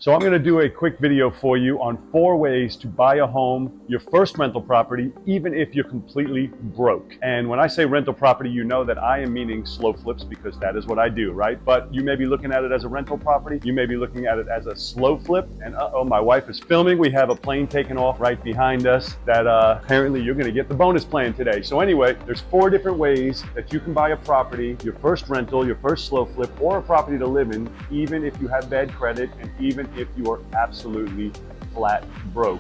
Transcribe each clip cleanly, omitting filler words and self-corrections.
So I'm going to do a quick video for you on 4 ways to buy a home, your first rental property, even if you're completely broke. And when I say rental property, you know that I am meaning slow flips because that is what I do, right? But you may be looking at it as a rental property. You may be looking at it as a slow flip. And uh-oh, my wife is filming. We have a plane taking off right behind us that apparently you're going to get the bonus plan today. So anyway, there's 4 different ways that you can buy a property, your first rental, your first slow flip, or a property to live in, even if you have bad credit and even if you are absolutely flat broke.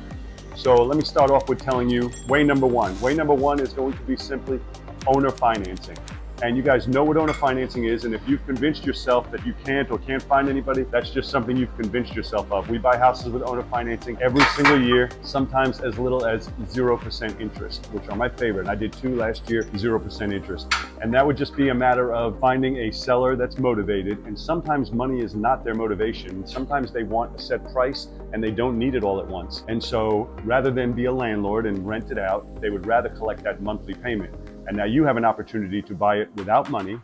So let me start off with telling you way number one. Way number one is going to be simply owner financing. And you guys know what owner financing is, and if you've convinced yourself that you can't or can't find anybody, that's just something you've convinced yourself of. We buy houses with owner financing every single year, sometimes as little as 0% interest, which are my favorite. I did 2 last year, 0% interest. And that would just be a matter of finding a seller that's motivated, and sometimes money is not their motivation. Sometimes they want a set price and they don't need it all at once. And so rather than be a landlord and rent it out, they would rather collect that monthly payment. And now you have an opportunity to buy it without money,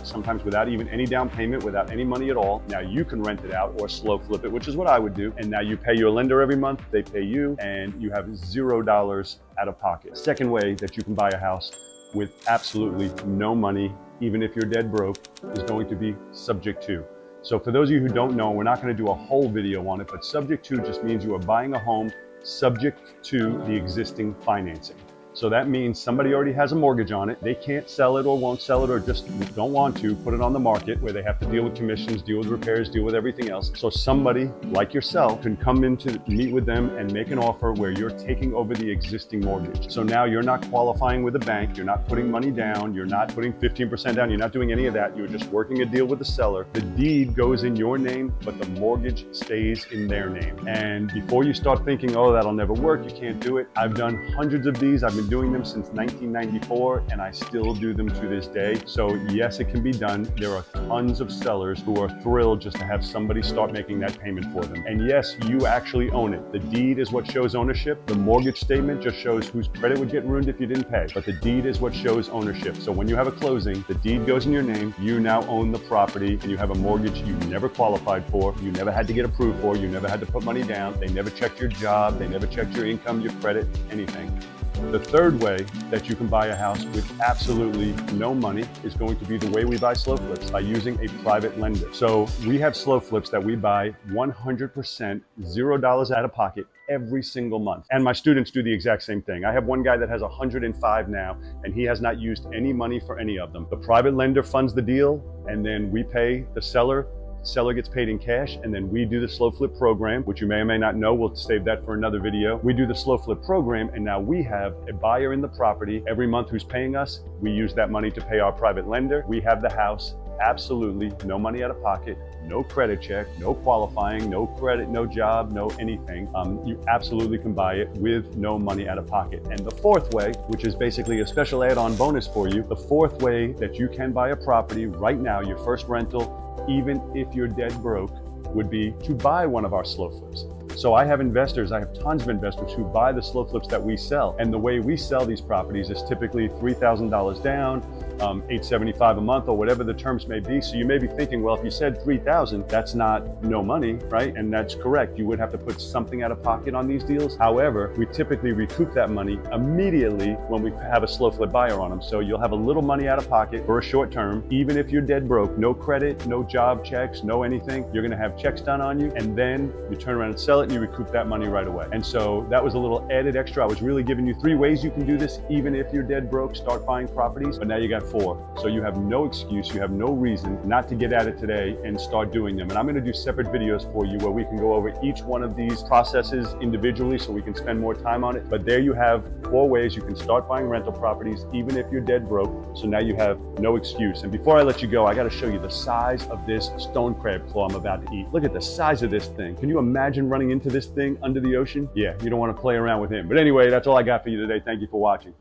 sometimes without even any down payment, without any money at all. Now you can rent it out or slow flip it, which is what I would do. And now you pay your lender every month, they pay you, and you have $0 out of pocket. Second way that you can buy a house with absolutely no money, even if you're dead broke, is going to be subject to. So for those of you who don't know, we're not going to do a whole video on it, but subject to just means you are buying a home subject to the existing financing. So that means somebody already has a mortgage on it. They can't sell it or won't sell it or just don't want to put it on the market where they have to deal with commissions, deal with repairs, deal with everything else. So somebody like yourself can come in to meet with them and make an offer where you're taking over the existing mortgage. So now you're not qualifying with a bank. You're not putting money down. You're not putting 15% down. You're not doing any of that. You're just working a deal with the seller. The deed goes in your name, but the mortgage stays in their name. And before you start thinking, oh, that'll never work, you can't do it. I've done hundreds of these. I've been doing them since 1994 and I still do them to this day. So yes, it can be done. There are tons of sellers who are thrilled just to have somebody start making that payment for them. And yes, you actually own it. The deed is what shows ownership. The mortgage statement just shows whose credit would get ruined if you didn't pay. But the deed is what shows ownership. So when you have a closing, the deed goes in your name. You now own the property and you have a mortgage you never qualified for. You never had to get approved for. You never had to put money down. They never checked your job. They never checked your income, your credit, anything. The third way that you can buy a house with absolutely no money is going to be the way we buy slow flips, by using a private lender. So we have slow flips that we buy 100%, $0 out of pocket every single month. And my students do the exact same thing. I have one guy that has 105 now, and he has not used any money for any of them. The private lender funds the deal, and then we pay the seller. Seller gets paid in cash, and then we do the slow flip program, which you may or may not know. We'll save that for another video. We do the slow flip program, and now we have a buyer in the property every month who's paying us. We use that money to pay our private lender. We have the house, absolutely no money out of pocket, no credit check, no qualifying, no credit, no job, no anything. You absolutely can buy it with no money out of pocket. And the fourth way, which is basically a special add-on bonus for you, the fourth way that you can buy a property right now, your first rental, even if you're dead broke, would be to buy one of our slow flips. So I have investors, I have tons of investors who buy the slow flips that we sell. And the way we sell these properties is typically $3,000 down, $875 a month, or whatever the terms may be. So you may be thinking, well, if you said $3,000, that's not no money, right? And that's correct. You would have to put something out of pocket on these deals. However, we typically recoup that money immediately when we have a slow flip buyer on them. So you'll have a little money out of pocket for a short term, even if you're dead broke, no credit, no job checks, no anything. You're gonna have checks done on you, and then you turn around and sell it and you recoup that money right away. And so that was a little added extra. I was really giving you 3 ways you can do this, even if you're dead broke, start buying properties, but now you got 4. So you have no excuse, you have no reason not to get at it today and start doing them. And I'm gonna do separate videos for you where we can go over each one of these processes individually so we can spend more time on it. But there you have 4 ways you can start buying rental properties, even if you're dead broke. So now you have no excuse. And before I let you go, I gotta show you the size of this stone crab claw I'm about to eat. Look at the size of this thing. Can you imagine running into this thing under the ocean? Yeah, you don't wanna play around with him. But anyway, that's all I got for you today. Thank you for watching.